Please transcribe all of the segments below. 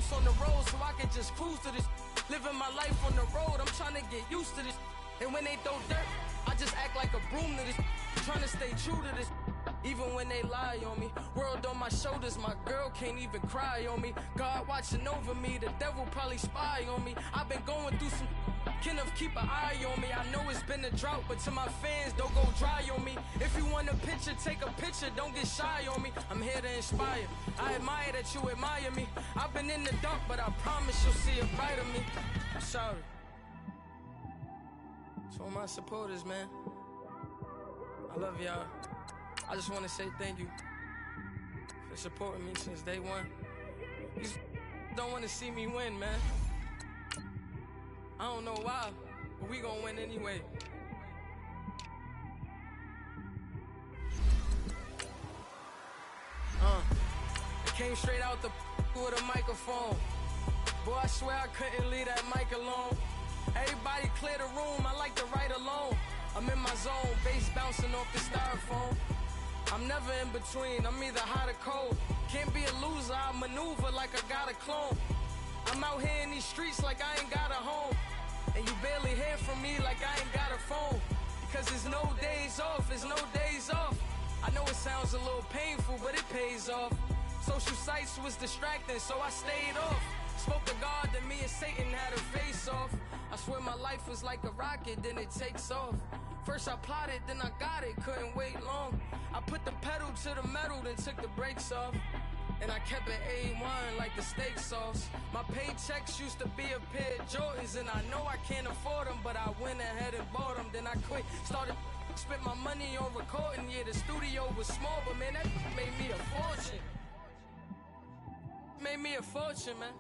house on the road so I can just cruise to this. Living my life on the road, I'm trying to get used to this. And when they throw dirt, I just act like a broom to this. Trying to stay true to this. Even when they lie on me, world on my shoulders, my girl can't even cry on me. God watching over me, the devil probably spy on me. I've been going through some, Kenneth keep an eye on me. I know it's been a drought, but to my fans, don't go dry on me. If you want a picture, take a picture, don't get shy on me. I'm here to inspire, I admire that you admire me. I've been in the dark, but I promise you'll see a brighter me. I'm sorry. To all my supporters, man, I love y'all. I just want to say thank you for supporting me since day one. You just don't want to see me win, man. I don't know why, but we gonna win anyway. I came straight out the with a microphone. Boy, I swear I couldn't leave that mic alone. Everybody clear the room, I like to write alone. I'm in my zone, bass bouncing off the styrofoam. I'm never in between, I'm either hot or cold. Can't be a loser, I maneuver like I got a clone. I'm out here in these streets like I ain't got a home. And you barely hear from me like I ain't got a phone. Because there's no days off, there's no days off. I know it sounds a little painful, but it pays off. Social sites was distracting, so I stayed off. Spoke to God that me and Satan had a face off. I swear my life was like a rocket, then it takes off. First I plotted, then I got it, couldn't wait long. I put the pedal to the metal, then took the brakes off. And I kept it A1 like the steak sauce. My paychecks used to be a pair of Jordans, and I know I can't afford them, but I went ahead and bought them. Then I quit, started spent my money on recording. Yeah, the studio was small, but man, that made me a fortune. Made me a fortune, man.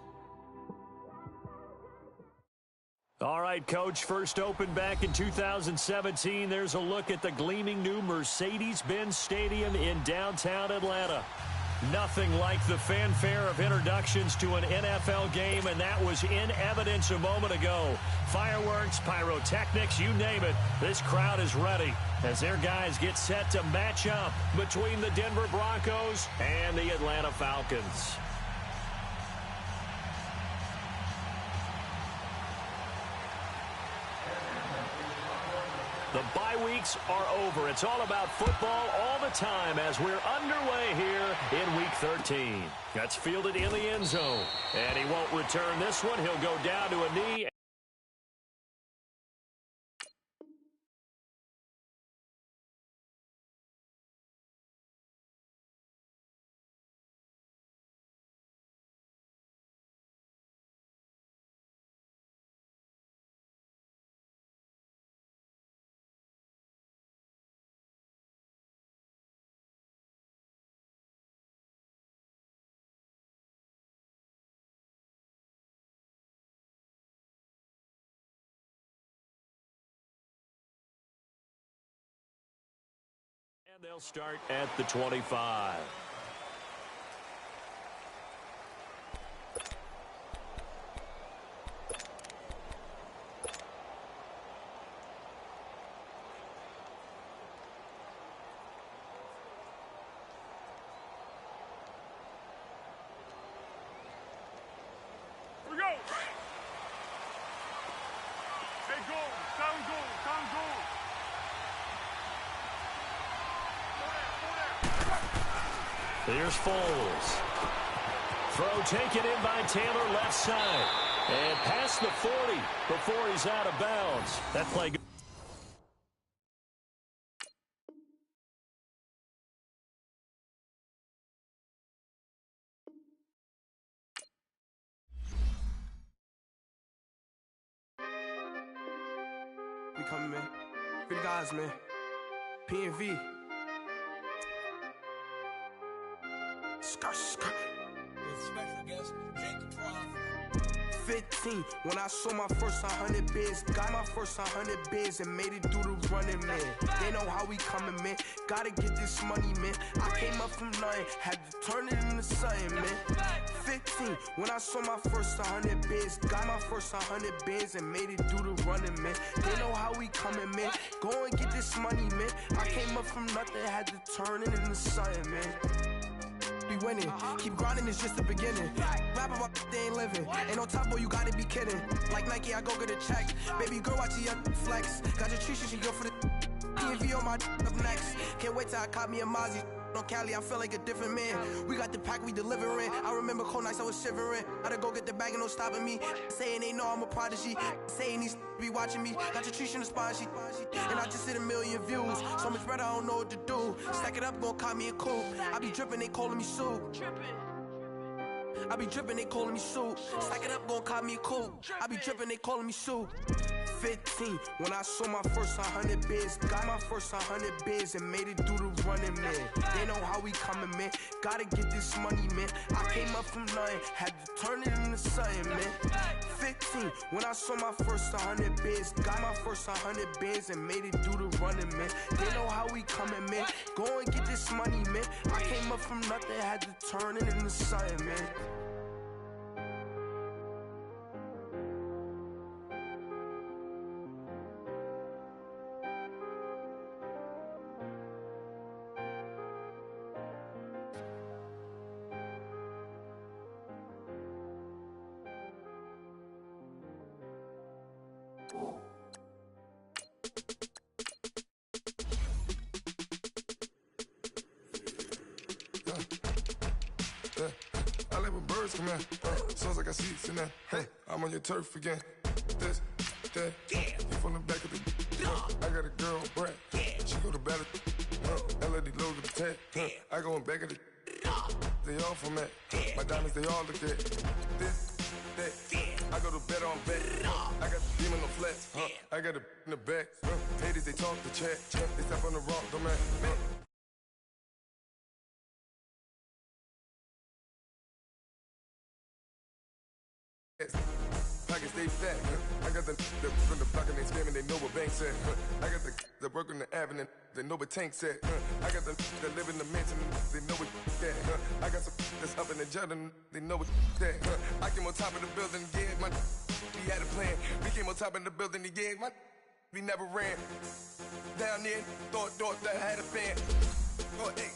All right, Coach, first opened back in 2017. There's a look at the gleaming new Mercedes-Benz Stadium in downtown Atlanta. Nothing like the fanfare of introductions to an NFL game, and that was in evidence a moment ago. Fireworks, pyrotechnics, you name it. This crowd is ready as their guys get set to match up between the Denver Broncos and the Atlanta Falcons. The bye weeks are over. It's all about football all the time as we're underway here in Week 13. That's fielded in the end zone. And he won't return this one. He'll go down to a knee. And they'll start at the 25. Here we go. Hey, go. Down, go. Down, go. Here's Foles. Throw taken in by Taylor, left side. And past the 40 before he's out of bounds. That play goes. We coming, man. For the guys, man. P&V. Skirt. Special guest, Jake the 15, when I saw my first 100 bids, got my first 100 bids and made it through the running, man. They know how we coming, man. Gotta get this money, man. I came up from nothing, had to turn it into something, man. 15, when I saw my first 100 bids, got my first 100 bids and made it through the running, man. They know how we coming, man. Go and get this money, man. I came up from nothing, had to turn it into something, man. Be winning, keep grinding, it's just the beginning. Rap about they ain't living. living. Ain't no top boy, you gotta be kidding. Like Nike, I go get a check. Baby girl, watch your flex. Got your trees, she go for the PV on my up next. Can't wait till I caught me a Mozzie. On Cali, I feel like a different man. We got the pack, we delivering. I remember cold nights, I was shivering. Gotta go get the bag and no stopping me. Saying they know I'm a prodigy. Saying these be watching me. Got your trees in the spine, and I just hit 1 million views. So much better, I don't know what to do. Stack it up, gon' call me a coupe. I be dripping, they calling me Sue. I be dripping, they calling me Sue. Stack it up, gon' call me a coupe. I be dripping, they calling me Sue. 15, when I saw my first 100 bids. Got my first 100 bids and made it through the running, man. They know how we coming, man. Gotta get this money, man. I came up from nothing, had to turn it into something, man. 15, when I saw my first 100 bids. Got my first 100 bids and made it through the running, man. They know how we coming, man. Go and get this money, man. I came up from nothing, had to turn it into something, man. I like when birds come in. Sounds like I seats in there. Hey, I'm on your turf again. This, that, you from the back of the. I got a girl, Brad. She go to battle. LAD low to the tag. I go in back of the. They all from that. My diamonds, they all look at. This, that. I go to bed on bed. I got the demon on flats. I got the in the back. Haters, they talk the chat. They step on the rock, don't man. Pockets stay fat. I got the from the block and they scamming, they know what banks at. I got the work on the avenue, they know what tanks at. I got the that live in the mansion, they know what that. I got some that's up in the jet and they know what that. I came on top of the building, yeah, my we had a plan. We came on top of the building, yeah, my we never ran. Down there, thought that I had a fan. Oh, hey,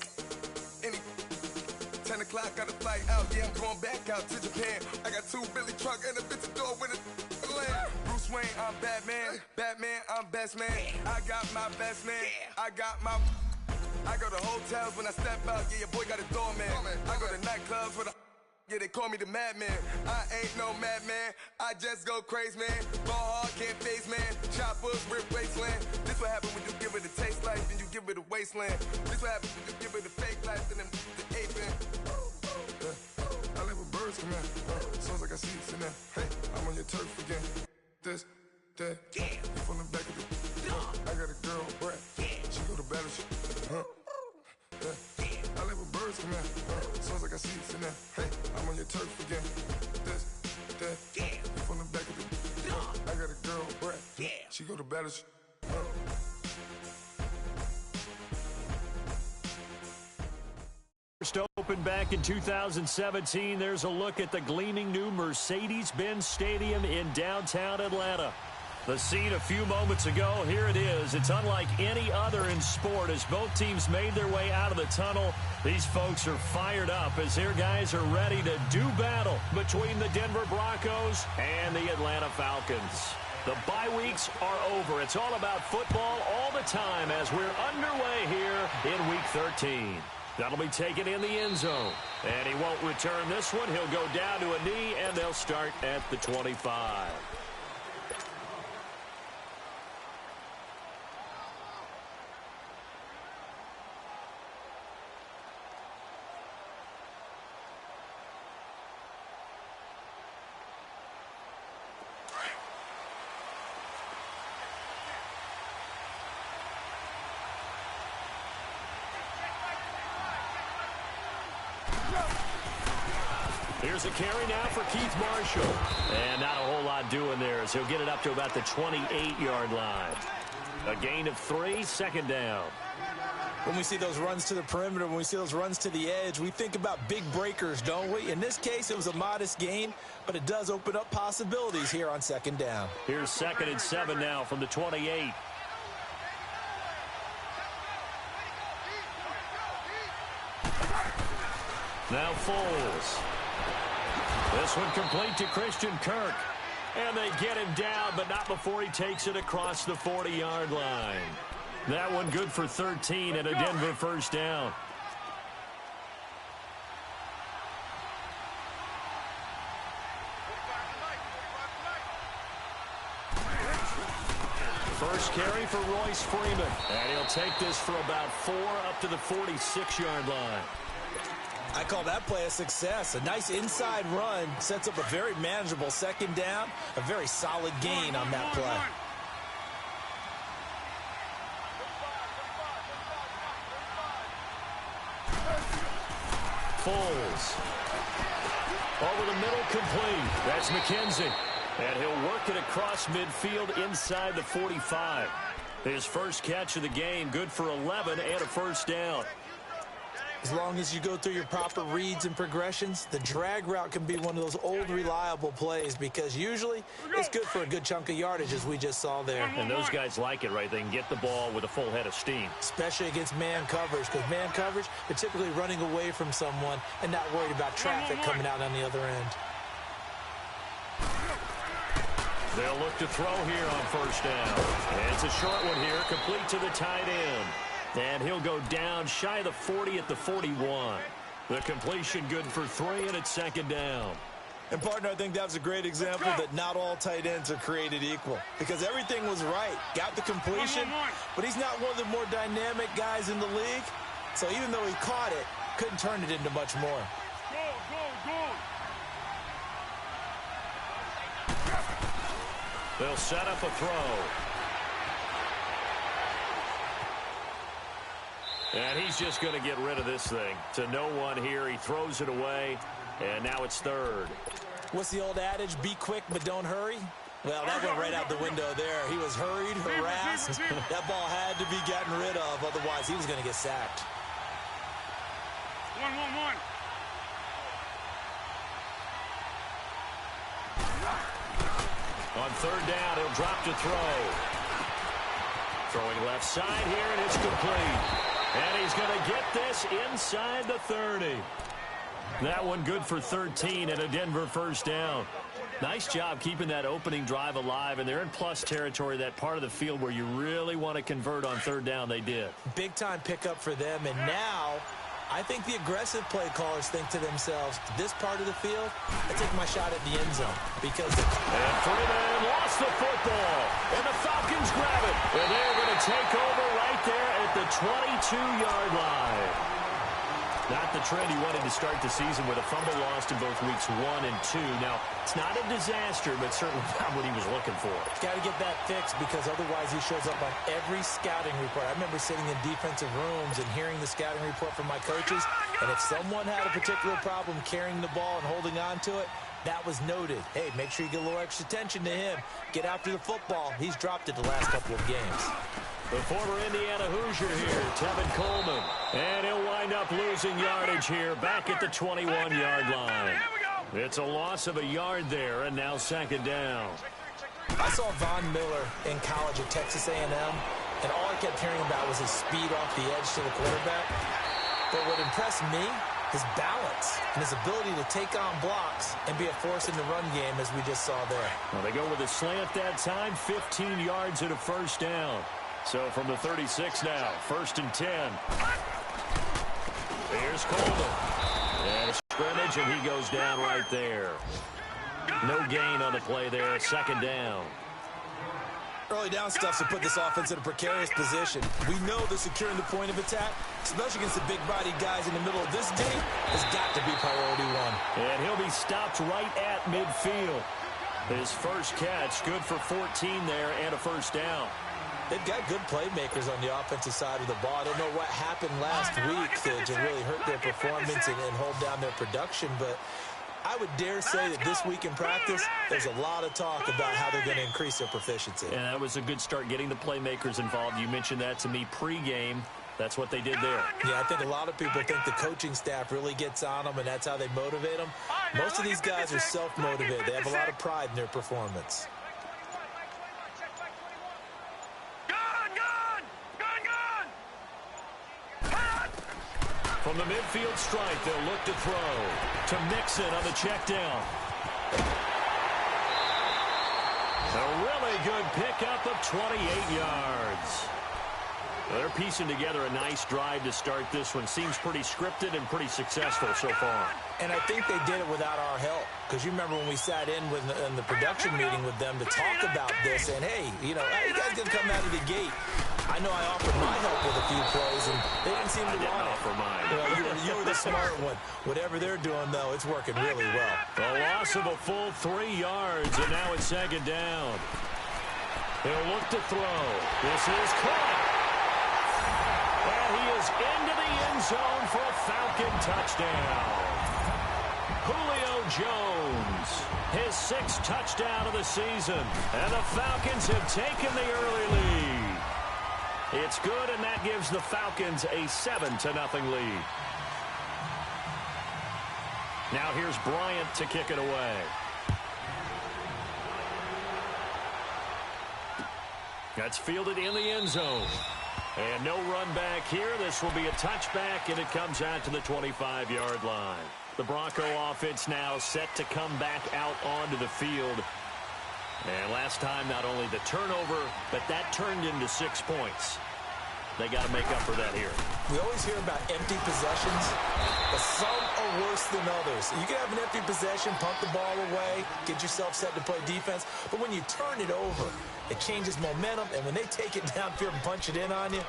any 10 o'clock, got a flight out, yeah, I'm going back out to Japan. I got 2 Billy truck and a bitch door with a land. Bruce Wayne, I'm Batman. Batman, I'm best man. I got my best man. I go to hotels when I step out, yeah, your boy got a doorman. I go to nightclubs with a yeah, they call me the madman. I ain't no madman. I just go crazy, man. Ball hard, can't face, man. Choppers, rip wasteland. This what happen when you give it a taste life, then you give it a wasteland. This what happen when you give it a fake life, then the aping. I like when birds come in. Sounds like I seats in there. Hey, I'm on your turf again. This, that, you from the back of the. I got a girl, Brad. She go to battle, I like when birds come in. Sounds like I seats in there. Hey, I'm on your turf again. This, that, you from the back of the. I got a girl, Brad. She go to battle, First opened back in 2017, there's a look at the gleaming new Mercedes-Benz Stadium in downtown Atlanta. The scene a few moments ago, here it is. It's unlike any other in sport as both teams made their way out of the tunnel. These folks are fired up as their guys are ready to do battle between the Denver Broncos and the Atlanta Falcons. The bye weeks are over. It's all about football all the time as we're underway here in Week 13. That'll be taken in the end zone. And he won't return this one. He'll go down to a knee, and they'll start at the 25. Here's a carry now for Keith Marshall. And not a whole lot doing there as he'll get it up to about the 28-yard line. A gain of 3, second down. When we see those runs to the perimeter, when we see those runs to the edge, we think about big breakers, don't we? In this case, it was a modest gain, but it does open up possibilities here on second down. Here's 2nd and 7 now from the 28. Now Foles. This one complete to Christian Kirk. And they get him down, but not before he takes it across the 40-yard line. That one good for 13 and a Denver first down. First carry for Royce Freeman. And he'll take this for about 4 up to the 46-yard line. I call that play a success. A nice inside run sets up a very manageable second down. A very solid gain on that play. Foles. Over the middle, complete. That's McKenzie. And he'll work it across midfield inside the 45. His first catch of the game, good for 11 and a first down. As long as you go through your proper reads and progressions, the drag route can be one of those old reliable plays because usually it's good for a good chunk of yardage, as we just saw there. And those guys like it, right? They can get the ball with a full head of steam. Especially against man coverage, because man coverage, they're typically running away from someone and not worried about traffic coming out on the other end. They'll look to throw here on first down. And it's a short one here, complete to the tight end. And he'll go down shy of the 40 at the 41. The completion good for 3, and it's second down. And, partner, I think that was a great example that not all tight ends are created equal. Because everything was right. Got the completion, but he's not one of the more dynamic guys in the league. So even though he caught it, couldn't turn it into much more. They'll set up a throw. And he's just going to get rid of this thing. To no one here. He throws it away, and now it's third. What's the old adage? Be quick, but don't hurry? Well, that went right out the window there. He was hurried, harassed. That ball had to be gotten rid of. Otherwise, he was going to get sacked. 1-1-1. On third down, he'll drop to throw. Throwing left side here, and it's complete. And he's going to get this inside the 30. That one good for 13 and a Denver first down. Nice job keeping that opening drive alive, and they're in plus territory, that part of the field where you really want to convert on third down. They did. Big-time pickup for them, and now I think the aggressive play callers think to themselves, this part of the field, I take my shot at the end zone. Because and Freeman lost the football, and the Falcons grab it. And they're going to take over right there at the 22-yard line. Not the trend he wanted to start the season with a fumble lost in both weeks 1 and 2. Now, it's not a disaster, but certainly not what he was looking for. Got to get that fixed because otherwise he shows up on every scouting report. I remember sitting in defensive rooms and hearing the scouting report from my coaches, and if someone had a particular problem carrying the ball and holding on to it, that was noted. Hey, make sure you get a little extra attention to him. Get after the football. He's dropped it the last couple of games. The former Indiana Hoosier here, Tevin Coleman. And he'll wind up losing yardage here back at the 21-yard line. It's a loss of a yard there, and now second down. I saw Von Miller in college at Texas A&M, and all I kept hearing about was his speed off the edge to the quarterback. But what impressed me, his balance and his ability to take on blocks and be a force in the run game, as we just saw there. Well, they go with a slant that time, 15 yards and a first down. So from the 36 now, 1st and 10. Here's Coleman. And a scrimmage, and he goes down right there. No gain on the play there, second down. Early down stuff to put this offense in a precarious position. We know that securing the point of attack, especially against the big-bodied guys in the middle of this game, has got to be priority one. And he'll be stopped right at midfield. His first catch, good for 14 there and a first down. They've got good playmakers on the offensive side of the ball. I don't know what happened last week to really hurt their performance and hold down their production, but I would dare say that this week in practice, there's a lot of talk about how they're going to increase their proficiency. And that was a good start getting the playmakers involved. You mentioned that to me pregame. That's what they did there. Yeah, I think a lot of people think the coaching staff really gets on them, and that's how they motivate them. Most of these guys are self-motivated. They have a lot of pride in their performance. From the midfield stripe, they'll look to throw. To Mixon on the check down. A really good pickup of 28 yards. They're piecing together a nice drive to start this one. Seems pretty scripted and pretty successful so far. And I think they did it without our help. Because you remember when we sat in the production meeting with them to talk about this. And, hey, you know, you guys can come out of the gate. I know I offered my help with a few plays, and they didn't seem to want it. I didn't offer mine. You were the smart one. Whatever they're doing, though, it's working really well. A loss of a full 3 yards, and now it's second down. He'll look to throw. This is caught. And he is into the end zone for a Falcon touchdown. Julio Jones, his 6th touchdown of the season. And the Falcons have taken the early lead. It's good, and that gives the Falcons a 7-0 lead. Now here's Bryant to kick it away. That's fielded in the end zone. And no run back here. This will be a touchback, and it comes out to the 25-yard line. The Bronco offense now set to come back out onto the field. And last time, not only the turnover, but that turned into 6 points. They got to make up for that here. We always hear about empty possessions, but some are worse than others. You can have an empty possession, pump the ball away, get yourself set to play defense, but when you turn it over, it changes momentum, and when they take it downfield and punch it in on you,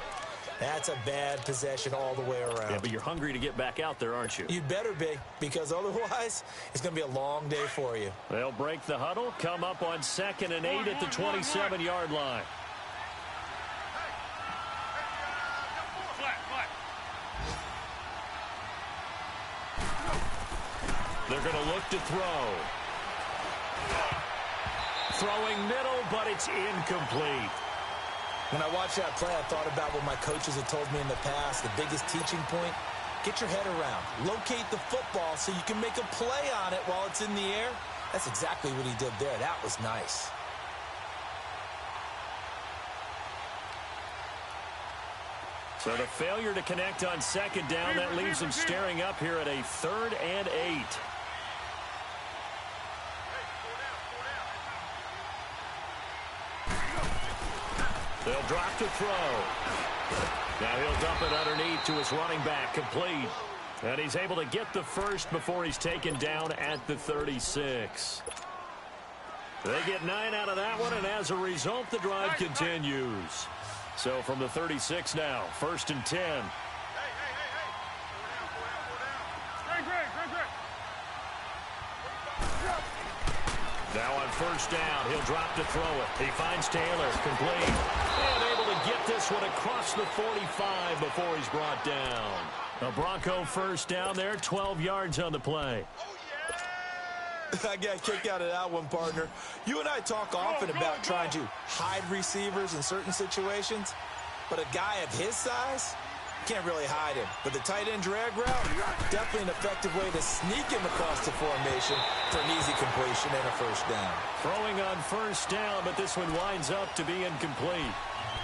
that's a bad possession all the way around. Yeah, but you're hungry to get back out there, aren't you? You better be, because otherwise, it's going to be a long day for you. They'll break the huddle, come up on 2nd and 8 at the 27-yard line. They're going to look to throw. Throwing middle, but it's incomplete. When I watched that play, I thought about what my coaches had told me in the past. The biggest teaching point, get your head around. Locate the football so you can make a play on it while it's in the air. That's exactly what he did there. That was nice. So the failure to connect on 2nd down, that leaves them staring up here at a 3rd and 8. They'll drop to throw. Now he'll dump it underneath to his running back, complete. And he's able to get the first before he's taken down at the 36. They get 9 out of that one, and as a result, the drive continues. So from the 36 now, 1st and 10. Now on 1st down, he'll drop to throw it. He finds Taylor, complete. And able to get this one across the 45 before he's brought down. A Bronco 1st down there, 12 yards on the play. I got a kick out of that one, partner. You and I talk often about trying to hide receivers in certain situations, but a guy of his size can't really hide him. But the tight end drag route, definitely an effective way to sneak him across the formation for an easy completion and a 1st down. Throwing on 1st down, but this one winds up to be incomplete.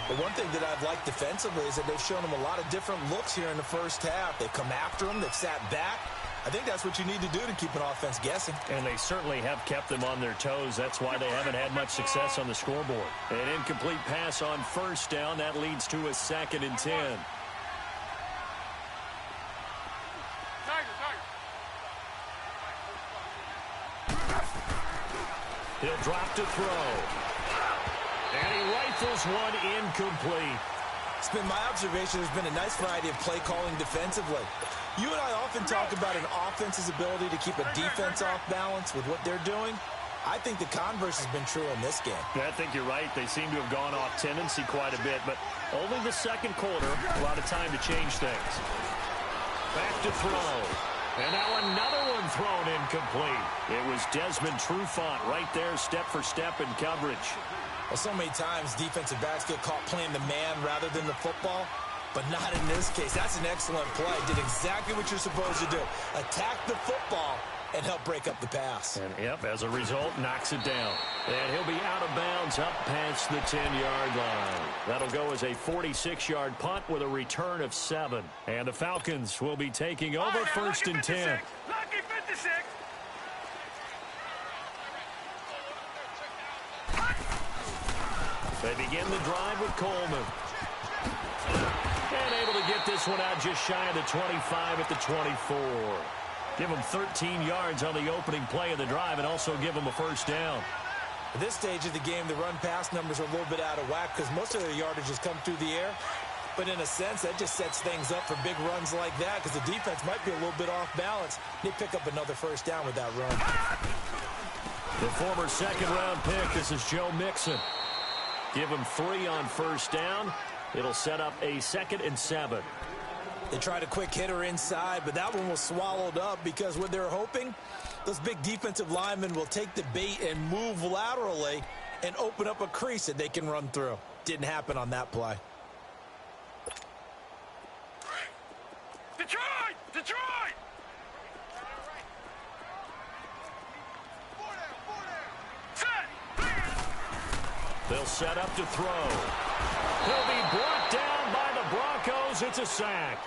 But one thing that I've liked defensively is that they've shown him a lot of different looks here in the 1st half. They've come after him. They've sat back. I think that's what you need to do to keep an offense guessing. And they certainly have kept them on their toes. That's why they haven't had much success on the scoreboard. An incomplete pass on 1st down. That leads to a 2nd and 10. He'll drop to throw. And he rifles one incomplete. It's been my observation there's been a nice variety of play calling defensively. You and I often talk about an offense's ability to keep a defense off balance with what they're doing. I think the converse has been true in this game. I think you're right. They seem to have gone off tendency quite a bit, but only the 2nd quarter, a lot of time to change things. Back to throw. And now another one thrown incomplete. It was Desmond Trufant right there, step for step in coverage. Well, so many times defensive backs get caught playing the man rather than the football, but not in this case. That's an excellent play. Did exactly what you're supposed to do. Attack the football and help break up the pass. And, yep, as a result, knocks it down. And he'll be out of bounds up past the 10-yard line. That'll go as a 46-yard punt with a return of 7. And the Falcons will be taking over first and 10. Lucky 56. They begin the drive with Coleman. And able to get this one out just shy of the 25 at the 24. Give them 13 yards on the opening play of the drive and also give them a first down. At this stage of the game, the run-pass numbers are a little bit out of whack because most of their yardage has come through the air. But in a sense, that just sets things up for big runs like that because the defense might be a little bit off balance. They pick up another first down with that run. The former second-round pick, this is Joe Mixon. Give him 3 on first down. It'll set up a 2nd and 7. They tried a quick hitter inside, but that one was swallowed up because what they're hoping, those big defensive linemen will take the bait and move laterally and open up a crease that they can run through. Didn't happen on that play. Detroit! Detroit! They'll set up to throw. He'll be brought down by the Broncos. It's a sack.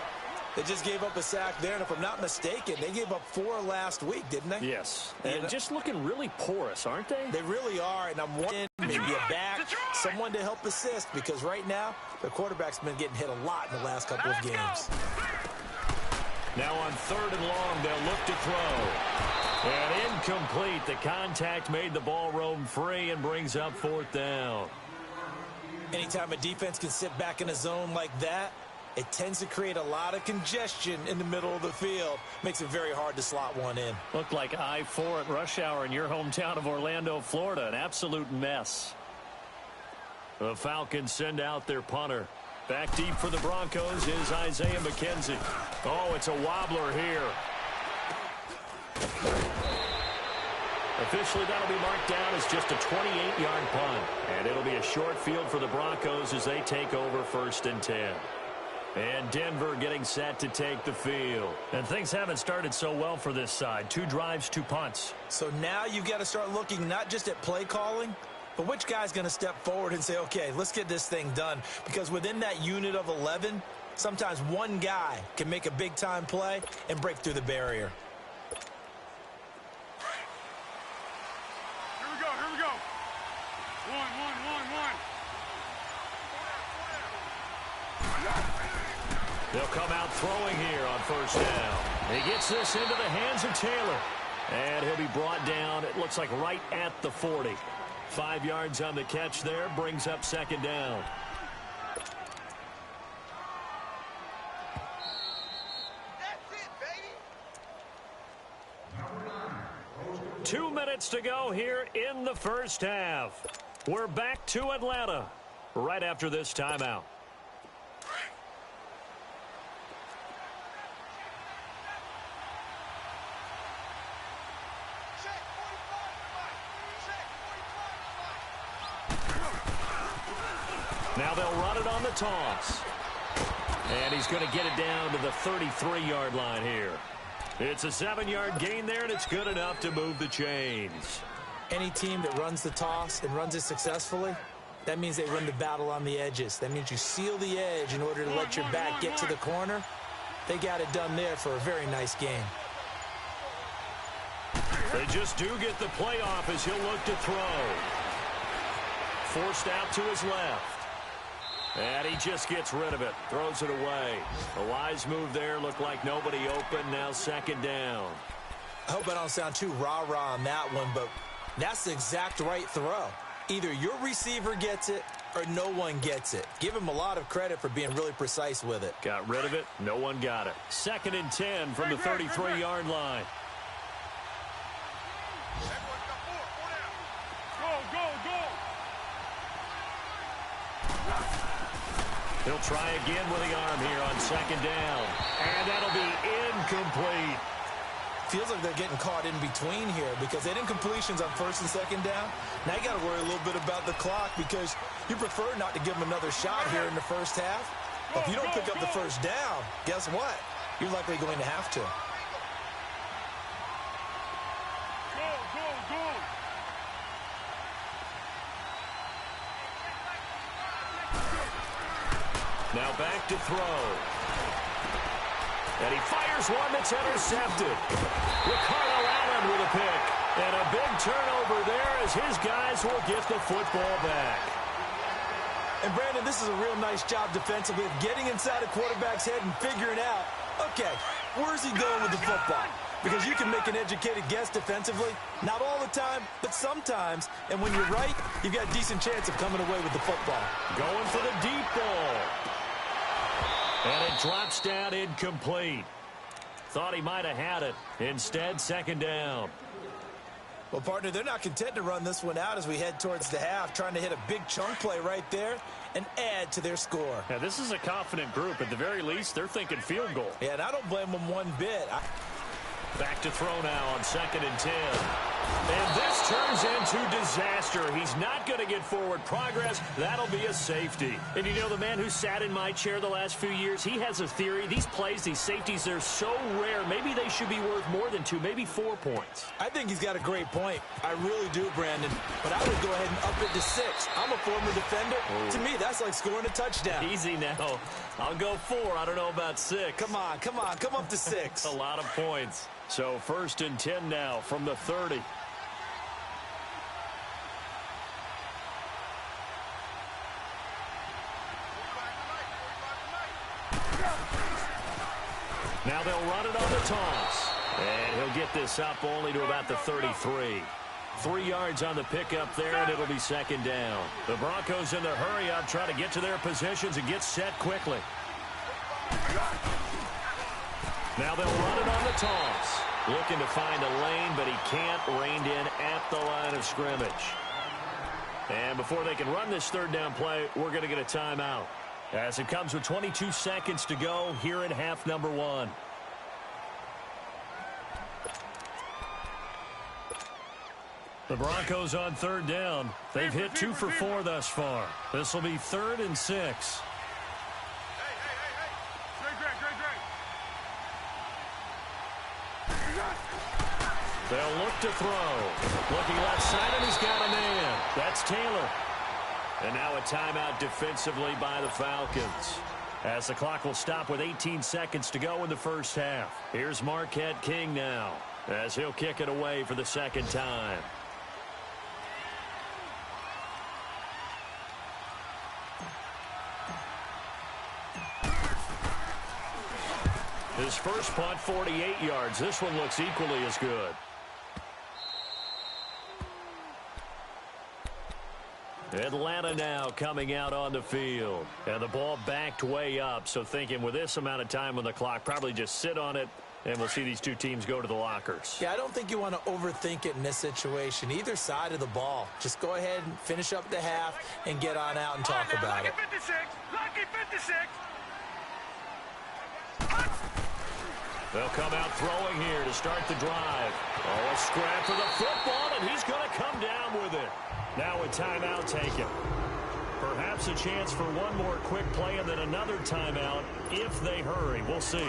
They just gave up a sack there, and if I'm not mistaken, they gave up 4 last week, didn't they? Yes. And just looking really porous, aren't they? They really are, and I'm wanting maybe a back, someone to help assist, because right now, their quarterback's been getting hit a lot in the last couple of games. Now on 3rd and long, they'll look to throw. And incomplete. The contact made the ball roam free and brings up 4th down. Anytime a defense can sit back in a zone like that, it tends to create a lot of congestion in the middle of the field. Makes it very hard to slot one in. Looked like I-4 at rush hour in your hometown of Orlando, Florida. An absolute mess. The Falcons send out their punter. Back deep for the Broncos is Isaiah McKenzie. Oh, it's a wobbler here. Officially, that'll be marked down as just a 28-yard punt. And it'll be a short field for the Broncos as they take over 1st and 10. And Denver getting set to take the field. And things haven't started so well for this side. 2 drives, 2 punts. So now you've got to start looking not just at play calling, but which guy's going to step forward and say, okay, let's get this thing done. Because within that unit of 11, sometimes one guy can make a big-time play and break through the barrier. Here we go, here we go. One. They'll come out throwing here on 1st down. He gets this into the hands of Taylor. And he'll be brought down, it looks like right at the 40. 5 yards on the catch there, brings up 2nd down. That's it, baby. 2 minutes to go here in the first half. We're back to Atlanta right after this timeout. Now they'll run it on the toss. And he's going to get it down to the 33-yard line here. It's a 7-yard gain there, and it's good enough to move the chains. Any team that runs the toss and runs it successfully, that means they win the battle on the edges. That means you seal the edge in order to let your back get to the corner. They got it done there for a very nice game. They just do get the play off as he'll look to throw. Forced out to his left. And he just gets rid of it. Throws it away. A wise move there. Looked like nobody open. Now 2nd down. I hope I don't sound too rah-rah on that one, but that's the exact right throw. Either your receiver gets it or no one gets it. Give him a lot of credit for being really precise with it. Got rid of it. No one got it. 2nd and 10 from the 33-yard line. Go. He'll try again with the arm here on 2nd down. And that'll be incomplete. Feels like they're getting caught in between here because they didn't completions on 1st and 2nd down. Now you got to worry a little bit about the clock because you prefer not to give them another shot here in the first half. But if you don't pick up the first down, guess what? You're likely going to have to. Now back to throw. And he fires one that's intercepted. Ricardo Allen with a pick. And a big turnover there as his guys will get the football back. And, Brandon, this is a real nice job defensively of getting inside a quarterback's head and figuring out, okay, where's he going with the football? Because you can make an educated guess defensively. Not all the time, but sometimes. And when you're right, you've got a decent chance of coming away with the football. Going for the deep ball. And it drops down incomplete. Thought he might have had it. Instead, second down. Well, partner, they're not content to run this one out as we head towards the half, trying to hit a big chunk play right there and add to their score. Now, this is a confident group. At the very least, they're thinking field goal. Yeah, and I don't blame them one bit. Back to throw now on 2nd and 10. And this turns into disaster. He's not going to get forward progress. That'll be a safety. And you know, the man who sat in my chair the last few years, he has a theory. These plays, these safeties, they're so rare. Maybe they should be worth more than 2, maybe 4 points. I think he's got a great point. I really do, Brandon. But I would go ahead and up it to 6. I'm a former defender. To me, that's like scoring a touchdown. Easy now. I'll go 4. I don't know about 6. Come on. Come up to 6. A lot of points. So 1st and 10 now from the 30. Now they'll run it on the toss. And he'll get this up only to about the 33. 3 yards on the pickup there, and it'll be second down. The Broncos in the hurry-up try to get to their positions and get set quickly. Now they'll run it on the toss. Looking to find a lane, but he can't. Reined in at the line of scrimmage. And before they can run this 3rd down play, we're going to get a timeout. As it comes with 22 seconds to go here in half number 1. The Broncos on 3rd down. They've hit 2 for 4 thus far. This will be 3rd and 6. They'll look to throw. Looking left side, and he's got a man. That's Taylor. And now a timeout defensively by the Falcons. As the clock will stop with 18 seconds to go in the first half. Here's Marquette King now, as he'll kick it away for the 2nd time. His first punt, 48 yards. This one looks equally as good. Atlanta now coming out on the field. And the ball backed way up, so thinking with this amount of time on the clock, probably just sit on it, and we'll see these 2 teams go to the lockers. Yeah, I don't think you want to overthink it in this situation. Either side of the ball. Just go ahead and finish up the half and get on out and talk about it. Lucky 56! Lucky 56! They'll come out throwing here to start the drive. Oh, a scrap for the football, and he's going to come down with it. Now a timeout taken. Perhaps a chance for one more quick play and then another timeout if they hurry. We'll see.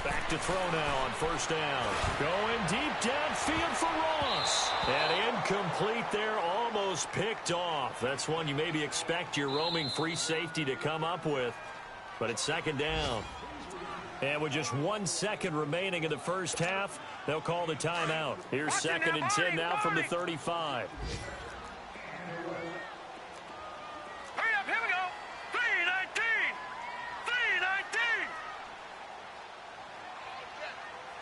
Back to throw now on 1st down. Going deep downfield for Ross. And incomplete there, almost picked off. That's one you maybe expect your roaming free safety to come up with. But it's 2nd down. And with just 1 second remaining in the first half, they'll call the timeout. Here's 2nd and 10 now from the 35. Hurry up, here we go. 3:19. 3:19.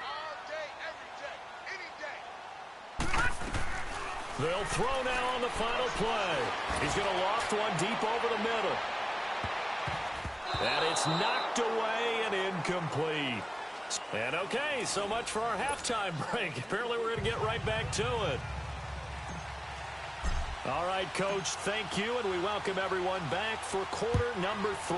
All day, every day, any day. They'll throw now on the final play. He's going to loft one deep over the middle. And it's knocked away and incomplete. And okay, so much for our halftime break. Apparently we're going to get right back to it. All right, Coach, thank you, and we welcome everyone back for quarter number 3.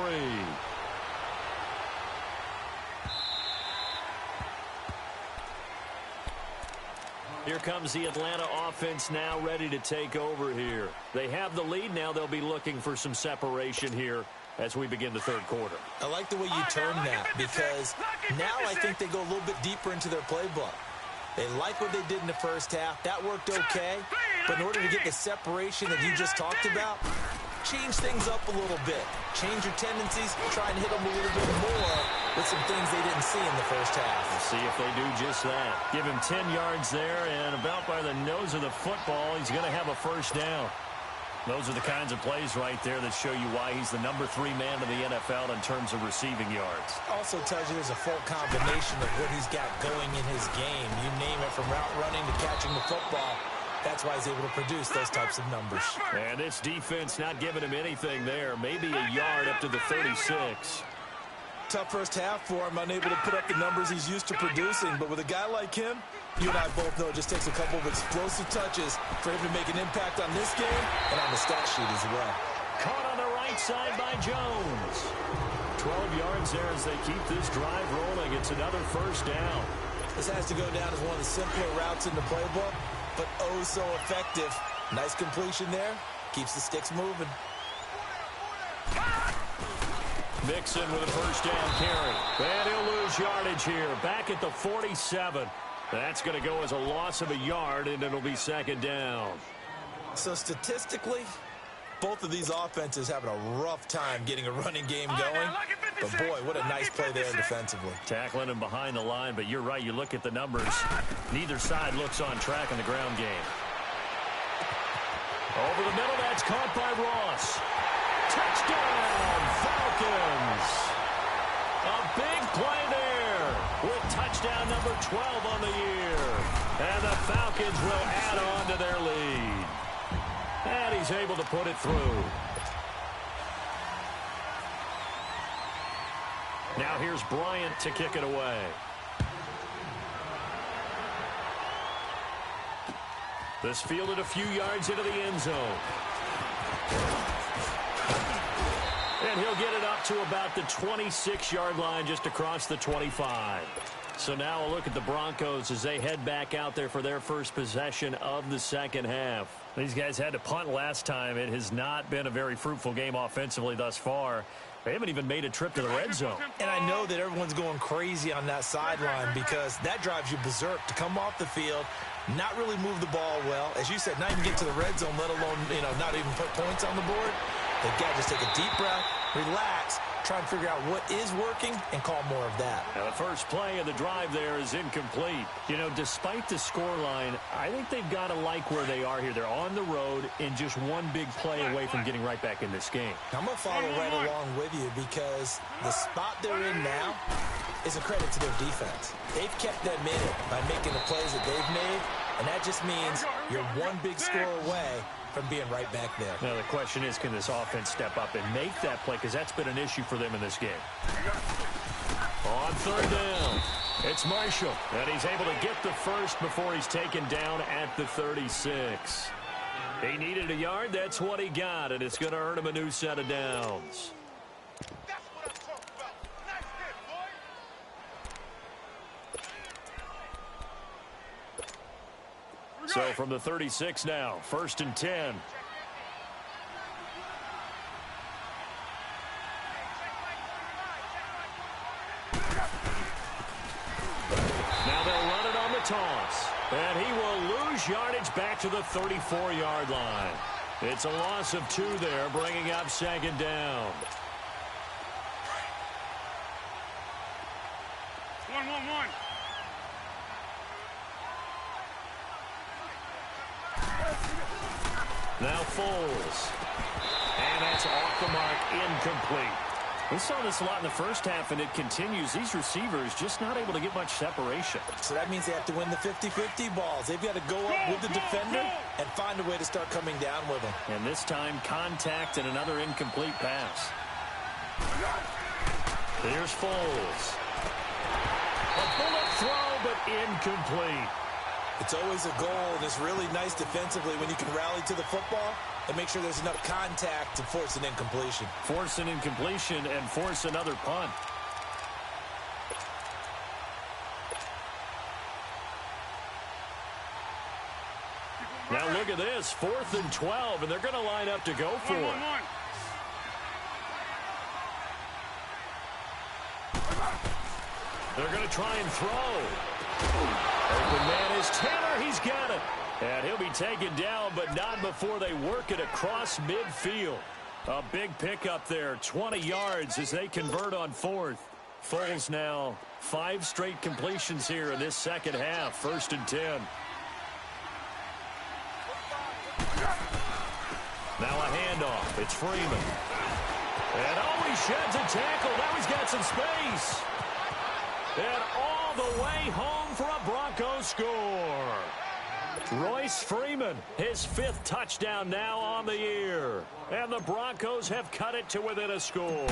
Here comes the Atlanta offense now ready to take over here. They have the lead now. They'll be looking for some separation here as we begin the 3rd quarter. I like the way you turn that because now I think they go a little bit deeper into their playbook. They like what they did in the first half. That worked okay. But in order to get the separation that you just talked about, change things up a little bit. Change your tendencies, try and hit them a little bit more with some things they didn't see in the first half. We'll see if they do just that. Give him 10 yards there, and about by the nose of the football, he's going to have a first down. Those are the kinds of plays right there that show you why he's the number 3 man in the NFL in terms of receiving yards. Also tells you there's a full combination of what he's got going in his game. You name it, from route running to catching the football. That's why he's able to produce those types of numbers. And this defense not giving him anything there. Maybe a yard up to the 36. Tough first half for him, unable to put up the numbers he's used to producing. But with a guy like him, you and I both know it just takes a couple of explosive touches for him to make an impact on this game and on the stat sheet as well. Caught on the right side by Jones. 12 yards there as they keep this drive rolling. It's another first down. This has to go down as one of the simpler routes in the playbook, but oh so effective. Nice completion there. Keeps the sticks moving. Mixon with a first down carry. And he'll lose yardage here. Back at the 47. That's going to go as a loss of a yard, and it'll be second down. So statistically, both of these offenses having a rough time getting a running game going. But boy, what a nice play there defensively. Tackling him behind the line, but you're right. You look at the numbers. Neither side looks on track in the ground game. Over the middle, that's caught by Ross. Touchdown, Falcons. A big play there with touchdown number 12 on the year. And the Falcons will add on to their lead. And he's able to put it through. Now here's Bryant to kick it away. This fielded a few yards into the end zone. And he'll get it up to about the 26-yard line, just across the 25. So now a look at the Broncos as they head back out there for their first possession of the second half. These guys had to punt last time. It has not been a very fruitful game offensively thus far. They haven't even made a trip to the red zone. And I know that everyone's going crazy on that sideline because that drives you berserk to come off the field, not really move the ball well. As you said, not even get to the red zone, let alone, not even put points on the board. They've got to just take a deep breath, relax, try and figure out what is working and call more of that. Now the first play of the drive there is incomplete. Despite the scoreline, I think they've got to like where they are here. They're on the road and just one big play away from getting right back in this game. I'm going to follow right along with you because the spot they're in now is a credit to their defense. They've kept them in it by making the plays that they've made, and that just means you're one big score away from being right back there. Now the question is, can this offense step up and make that play? Because that's been an issue for them in this game. On third down, it's Marshall. And he's able to get the first before he's taken down at the 36. He needed a yard. That's what he got. And it's going to earn him a new set of downs. So from the 36 now, 1st and 10. Now they'll run it on the toss. And he will lose yardage back to the 34-yard line. It's a loss of 2 there, bringing up second down. 1-1-1. Now Foles. And that's off the mark, incomplete. We saw this a lot in the first half, and it continues. These receivers just not able to get much separation. So that means they have to win the 50-50 balls. They've got to go up with the defender and find a way to start coming down with him. And this time, contact and another incomplete pass. Here's Foles. A bullet throw, but incomplete. It's always a goal, and it's really nice defensively when you can rally to the football and make sure there's enough contact to force an incompletion. Force an incompletion and force another punt. Now look at this, 4th and 12, and they're going to line up to go for it. They're going to try and throw. Open man is Taylor. He's got it. And he'll be taken down, but not before they work it across midfield. A big pickup there, 20 yards as they convert on fourth. Foles now 5 straight completions here in this second half, 1st and 10. Now a handoff. It's Freeman. And he sheds a tackle. Now he's got some space. And all the way home for a Broncos score. Royce Freeman, his 5th touchdown now on the year. And the Broncos have cut it to within a score.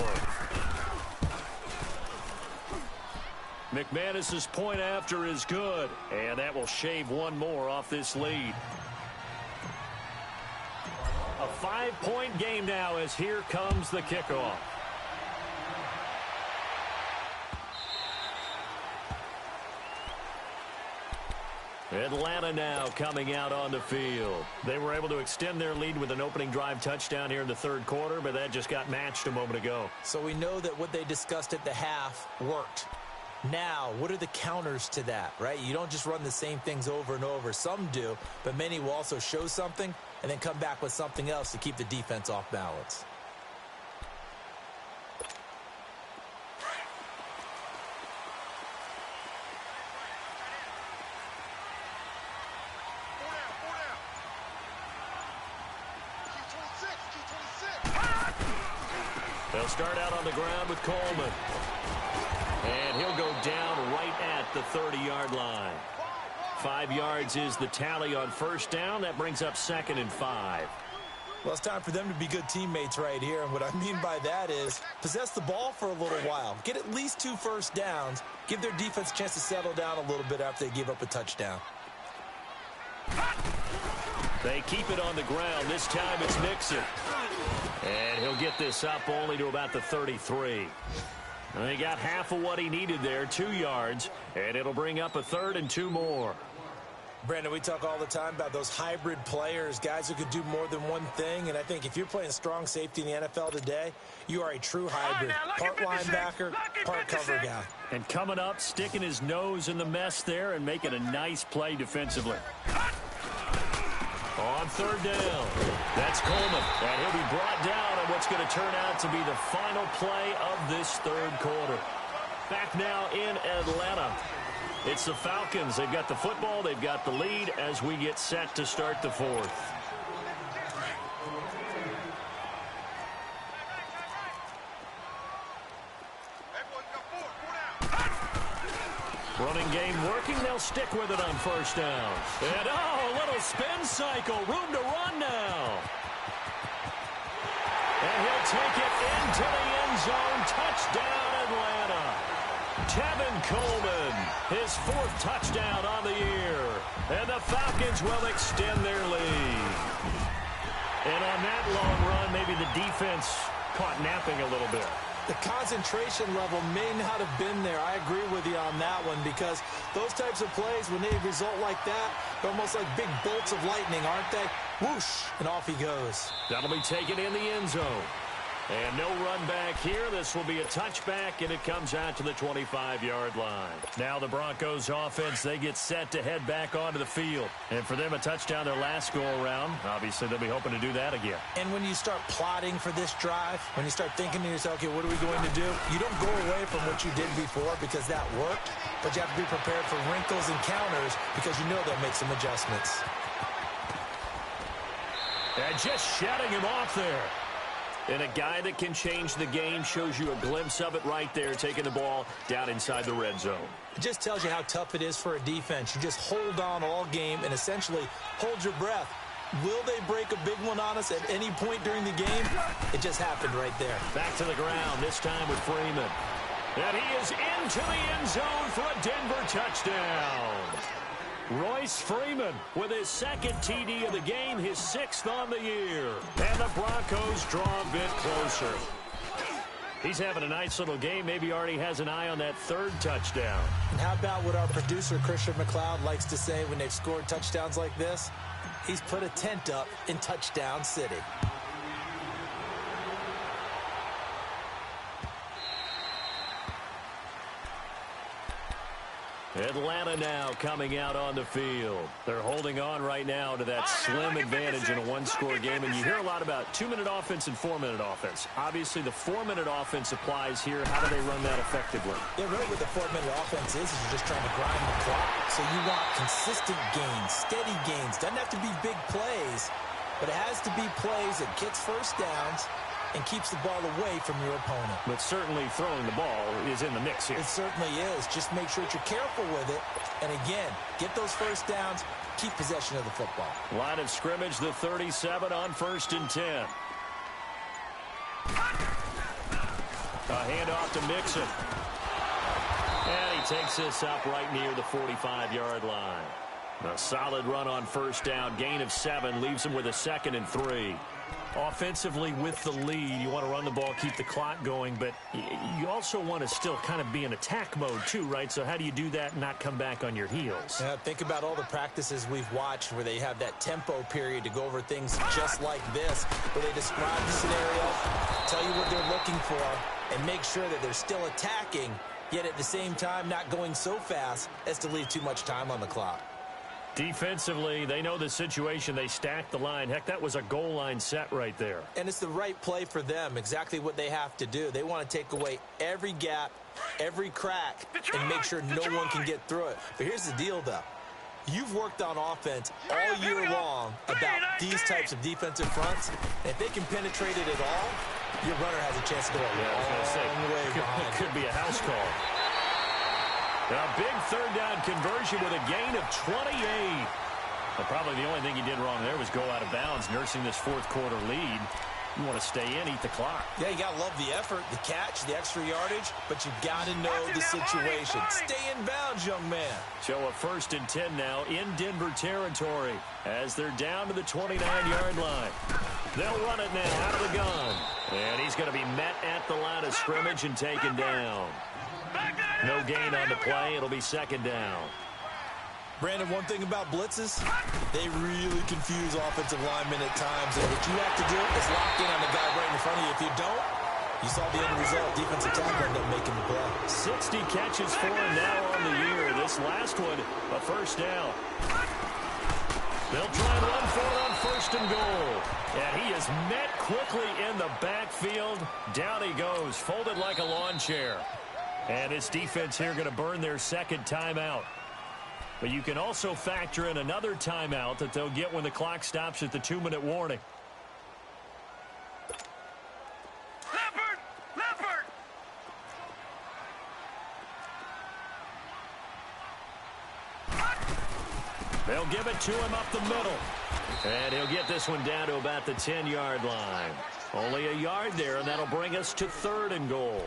McManus's point after is good, and that will shave one more off this lead. A 5-point game now as here comes the kickoff. Atlanta now coming out on the field. They were able to extend their lead with an opening drive touchdown here in the 3rd quarter, but that just got matched a moment ago. So we know that what they discussed at the half worked. Now, what are the counters to that, right? You don't just run the same things over and over. Some do, but many will also show something and then come back with something else to keep the defense off balance. They'll start out on the ground with Coleman. And he'll go down right at the 30-yard line. 5 yards is the tally on 1st down. That brings up 2nd and 5. Well, it's time for them to be good teammates right here. And what I mean by that is possess the ball for a little while. Get at least 2 first downs. Give their defense a chance to settle down a little bit after they give up a touchdown. They keep it on the ground. This time it's Mixon. And he'll get this up only to about the 33. And he got half of what he needed there, 2 yards. And it'll bring up a 3rd and 2 more. Brandon, we talk all the time about those hybrid players, guys who could do more than one thing. And I think if you're playing strong safety in the NFL today, you are a true hybrid. Part linebacker, part cover guy. And coming up, sticking his nose in the mess there and making a nice play defensively. On 3rd down, that's Coleman. And he'll be brought down on what's going to turn out to be the final play of this 3rd quarter. Back now in Atlanta. It's the Falcons. They've got the football. They've got the lead as we get set to start the 4th. Running game working. They'll stick with it on 1st down. And, a little spin cycle. Room to run now. And he'll take it into the end zone. Touchdown, Atlanta. Tevin Coleman, his 4th touchdown on the year. And the Falcons will extend their lead. And on that long run, maybe the defense caught napping a little bit. The concentration level may not have been there. I agree with you on that one because those types of plays, when they result like that, they're almost like big bolts of lightning, aren't they? Whoosh, and off he goes. That'll be taken in the end zone. And no run back here. This will be a touchback, and it comes out to the 25-yard line. Now the Broncos offense, they get set to head back onto the field. And for them, a touchdown their last go-around. Obviously, they'll be hoping to do that again. And when you start plotting for this drive, when you start thinking to yourself, okay, what are we going to do? You don't go away from what you did before because that worked, but you have to be prepared for wrinkles and counters because you know they'll make some adjustments. And just shutting him off there. And a guy that can change the game shows you a glimpse of it right there, taking the ball down inside the red zone. It just tells you how tough it is for a defense. You just hold on all game and essentially hold your breath. Will they break a big one on us at any point during the game? It just happened right there. Back to the ground, this time with Freeman. And he is into the end zone for a Denver touchdown. Royce Freeman with his 2nd TD of the game, his 6th on the year. And the Broncos draw a bit closer. He's having a nice little game. Maybe already has an eye on that 3rd touchdown. And how about what our producer, Christian McLeod, likes to say when they've scored touchdowns like this? He's put a tent up in Touchdown City. Atlanta now coming out on the field. They're holding on right now to that slim advantage in a one-score game. And you hear a lot about 2-minute offense and 4-minute offense. Obviously, the 4-minute offense applies here. How do they run that effectively? Yeah, really what the 4-minute offense is you're just trying to grind the clock. So you want consistent gains, steady gains. Doesn't have to be big plays, but it has to be plays that gets first downs and keeps the ball away from your opponent. But certainly throwing the ball is in the mix here. It certainly is. Just make sure that you're careful with it. And again, get those first downs, keep possession of the football. Line of scrimmage, the 37 on 1st and 10. A handoff to Mixon. And he takes this up right near the 45-yard line. A solid run on 1st down. Gain of 7 leaves him with a 2nd and 3. Offensively with the lead, you want to run the ball, keep the clock going, but you also want to still kind of be in attack mode too, right? So how do you do that and not come back on your heels? Yeah, think about all the practices we've watched where they have that tempo period to go over things just like this, where they describe the scenario, tell you what they're looking for, and make sure that they're still attacking, yet at the same time not going so fast as to leave too much time on the clock. Defensively, they know the situation. They stack the line. Heck, that was a goal line set right there. And it's the right play for them, exactly what they have to do. They want to take away every gap, every crack, and make sure no one can get through it. But here's the deal, though. You've worked on offense all year long about these types of defensive fronts. And if they can penetrate it at all, your runner has a chance to go a long way behind. It could be a house call. A big 3rd down conversion with a gain of 28. But probably the only thing he did wrong there was go out of bounds, nursing this 4th quarter lead. You want to stay in, eat the clock. Yeah, you got to love the effort, the catch, the extra yardage, but you've got to know the situation. Stay in bounds, young man. So a 1st and 10 now in Denver territory as they're down to the 29-yard line. They'll run it now out of the gun. And he's going to be met at the line of scrimmage and taken down. No gain on the play. It'll be 2nd down. Brandon, one thing about blitzes, they really confuse offensive linemen at times. And what you have to do is lock in on the guy right in front of you. If you don't, you saw the end result. Defensive tackle ended up making the play. 60 catches for him now on the year. This last one, a 1st down. They'll try and run for it on 1st and goal. And he is met quickly in the backfield. Down he goes, folded like a lawn chair. And this defense here going to burn their 2nd timeout. But you can also factor in another timeout that they'll get when the clock stops at the 2-minute warning. Leopard! They'll give it to him up the middle. And he'll get this one down to about the 10-yard line. Only a yard there, and that'll bring us to 3rd and goal.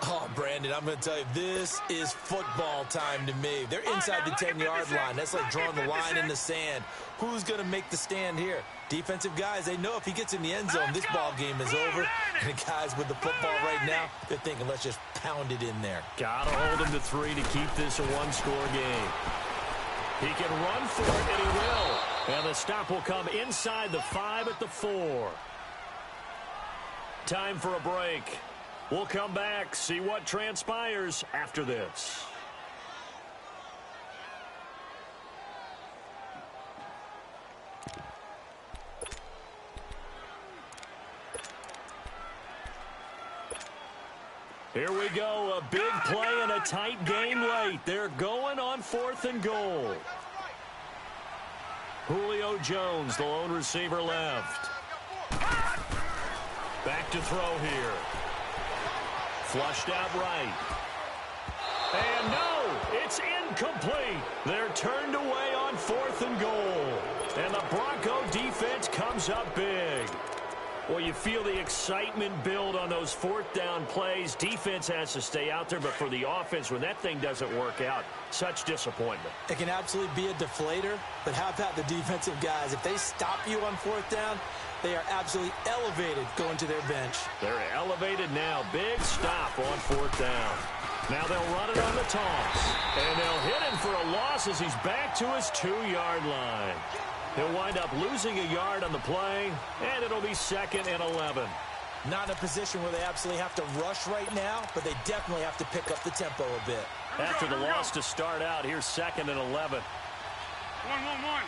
Oh, Brandon, I'm going to tell you, this is football time to me. They're inside the 10-yard line. That's like drawing the line in the sand. Who's going to make the stand here? Defensive guys, they know if he gets in the end zone, this ball game is over. And the guys with the football right now, they're thinking, let's just pound it in there. Got to hold him to 3 to keep this a one-score game. He can run for it, and he will. And the stop will come inside the 5 at the 4. Time for a break. We'll come back, see what transpires after this. Here we go, a big play and a tight game late. They're going on 4th and goal. Julio Jones, the lone receiver left. Back to throw here. Flushed out right. And no, it's incomplete. They're turned away on 4th and goal. And the Bronco defense comes up big. Well, you feel the excitement build on those 4th down plays. Defense has to stay out there, but for the offense, when that thing doesn't work out, such disappointment. It can absolutely be a deflator, but how about the defensive guys? If they stop you on 4th down, they are absolutely elevated going to their bench. They're elevated now. Big stop on 4th down. Now they'll run it on the toss. And they'll hit him for a loss as he's back to his 2-yard line. He'll wind up losing a yard on the play, and it'll be 2nd and 11. Not in a position where they absolutely have to rush right now, but they definitely have to pick up the tempo a bit. after the loss to start out. Here's 2nd and 11. 1-1-1.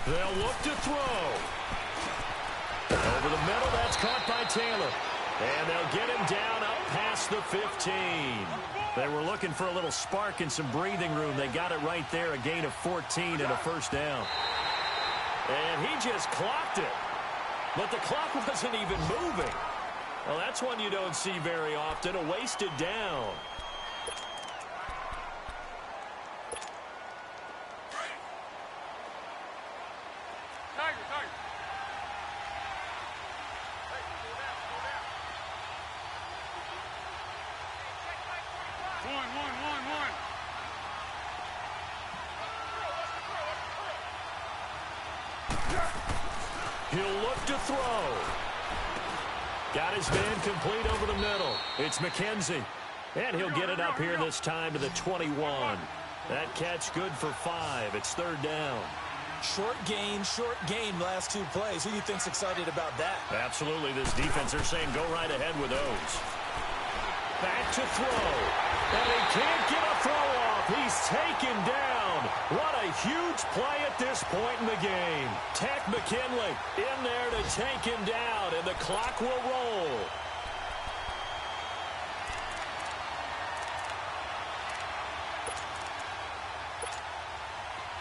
They'll look to throw. Over the middle, that's caught by Taylor. And they'll get him down up past the 15. They were looking for a little spark and some breathing room. They got it right there, a gain of 14 and a first down. And he just clocked it. But the clock wasn't even moving. Well, that's one you don't see very often, a wasted down. He'll look to throw. Got his man complete over the middle. It's McKenzie. And he'll get it up here this time to the 21. That catch good for 5. It's 3rd down. Short gain last 2 plays. Who do you think's excited about that? Absolutely. This defense, they're saying go right ahead with those. Back to throw. And he can't get a throw off. He's taken down. What a huge play at this point in the game. Tech McKinley in there to take him down, and the clock will roll.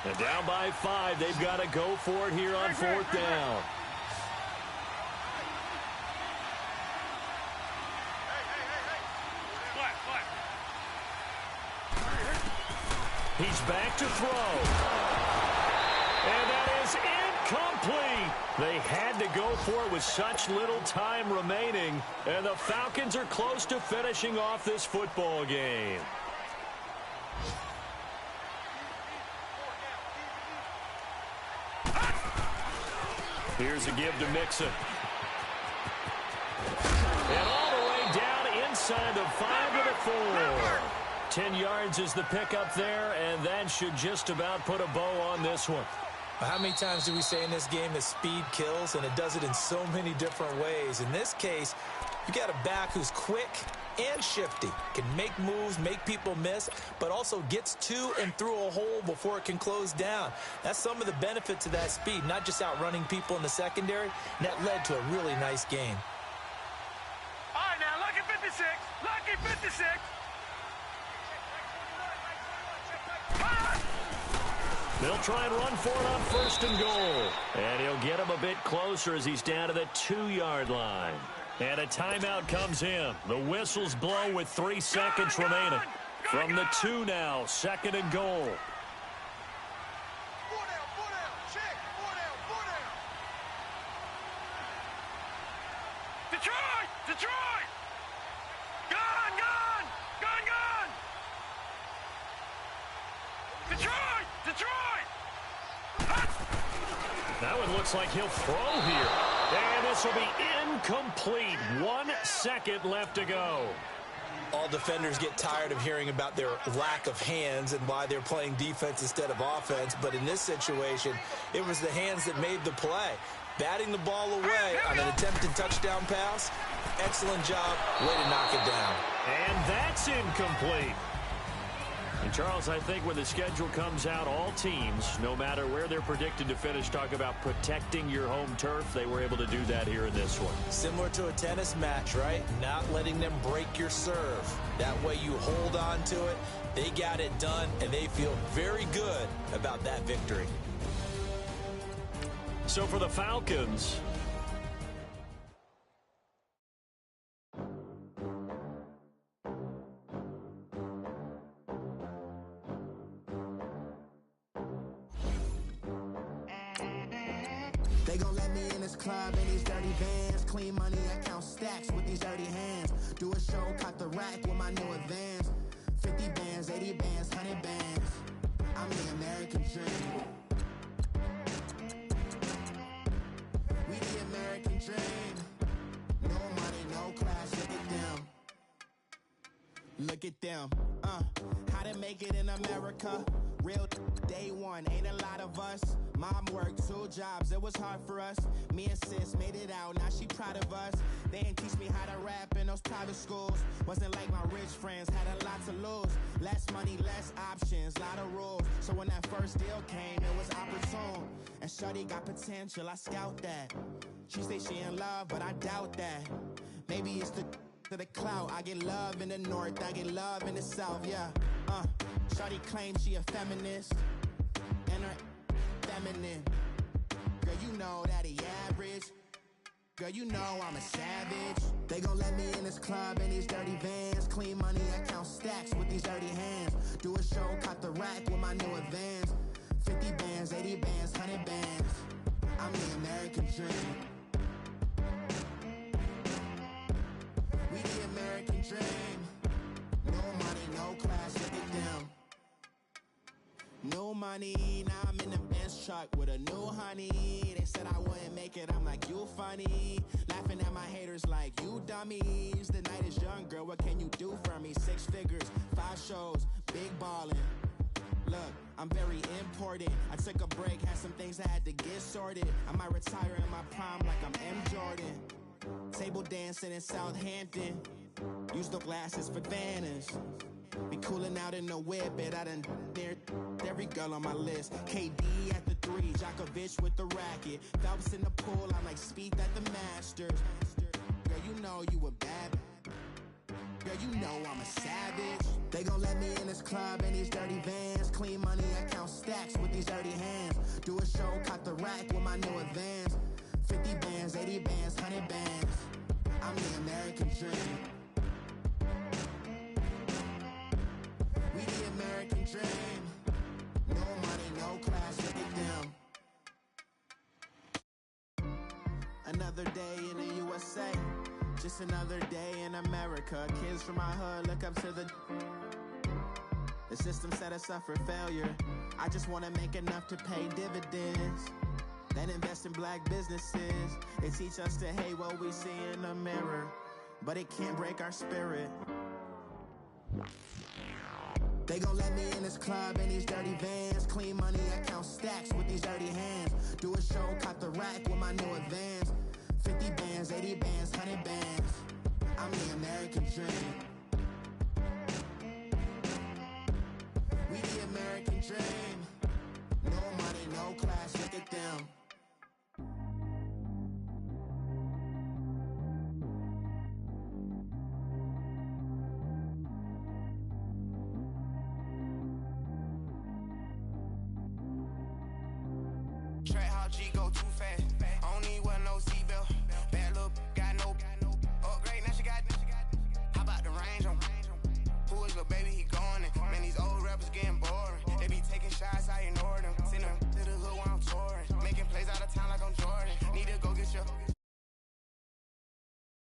And down by 5. They've got to go for it here on 4th down. He's back to throw. And that is incomplete. They had to go for it with such little time remaining. And the Falcons are close to finishing off this football game. Here's a give to Mixon. And all the way down inside the 5 to the 4. 10 yards is the pickup there, and that should just about put a bow on this one. How many times do we say in this game that speed kills, and it does it in so many different ways? In this case, you got a back who's quick and shifty, can make moves, make people miss, but also gets to and through a hole before it can close down. That's some of the benefits of that speed, not just outrunning people in the secondary, and that led to a really nice game. All right, now, lucky 56. Lucky 56. They'll try and run for it on 1st and goal. And he'll get him a bit closer as he's down to the 2-yard line. And a timeout comes in. The whistles blow with 3 seconds remaining. From the 2 now, 2nd and goal. 4 down, check, 4 down. Detroit! Gun! Detroit! That one looks like he'll throw here. And this will be incomplete. 1 second left to go. All defenders get tired of hearing about their lack of hands and why they're playing defense instead of offense. But in this situation, it was the hands that made the play. Batting the ball away on an attempted touchdown pass. Excellent job. Way to knock it down. And that's incomplete. And, Charles, I think when the schedule comes out, all teams, no matter where they're predicted to finish, talk about protecting your home turf. They were able to do that here in this one. Similar to a tennis match, right? Not letting them break your serve. That way you hold on to it. They got it done, and they feel very good about that victory. So for the Falcons, they gon' let me in this club in these dirty vans. Clean money, I count stacks with these dirty hands. Do a show, cut the rack with my new advance. 50 bands, 80 bands, 100 bands. I'm the American dream. We the American dream. No money, no class, look at them. Look at them, how to make it in America. Real day one, ain't a lot of us. Mom worked 2 jobs, it was hard for us. Me and sis made it out, now she proud of us. They didn't teach me how to rap in those private schools. Wasn't like my rich friends, had a lot to lose. Less money, less options, lot of rules. So when that first deal came, it was opportune. And shorty got potential, I scout that. She say she in love, but I doubt that. Maybe it's to the clout. I get love in the north, I get love in the south, yeah. Shorty claims she a feminist, and her feminine. Girl, you know that he average. Girl, you know I'm a savage. They gon' let me in this club in these dirty vans. Clean money, I count stacks with these dirty hands. Do a show, caught the rack with my new advance. 50 bands, 80 bands, 100 bands. I'm the American dream. We the American dream. No money, no class, look at them. No money, now I'm in the Benz truck with a new honey. They said I wouldn't make it, I'm like, you funny. Laughing at my haters like, you dummies. The night is young, girl, what can you do for me? 6 figures, 5 shows, big ballin'. Look, I'm very important. I took a break, had some things I had to get sorted. I might retire in my prime like I'm M. Jordan. Table dancing in Southampton. Use the glasses for Vannas. Be cooling out in the whip, but I done near every girl on my list. KD at the 3, Djokovic with the racket. Phelps in the pool, I'm like Speed at the Masters. Girl, you know you a bad. Girl, you know I'm a savage. They gon' let me in this club in these dirty vans. Clean money, I count stacks with these dirty hands. Do a show, caught the rack with my new advance. 50 bands, 80 bands, 100 bands. I'm the American dream. We the American dream. No money, no class, look at them. Another day in the USA. Just another day in America. Kids from my hood look up to the system set us up for failure. I just wanna make enough to pay dividends, then invest in black businesses. They teach us to hate what we see in the mirror, but it can't break our spirit. They gon' let me in this club in these dirty vans. Clean money, I count stacks with these dirty hands. Do a show, caught the rack with my new advance. 50 bands, 80 bands, 100 bands. I'm the American dream. We the American dream. No money, no class, look at them. Trap how G go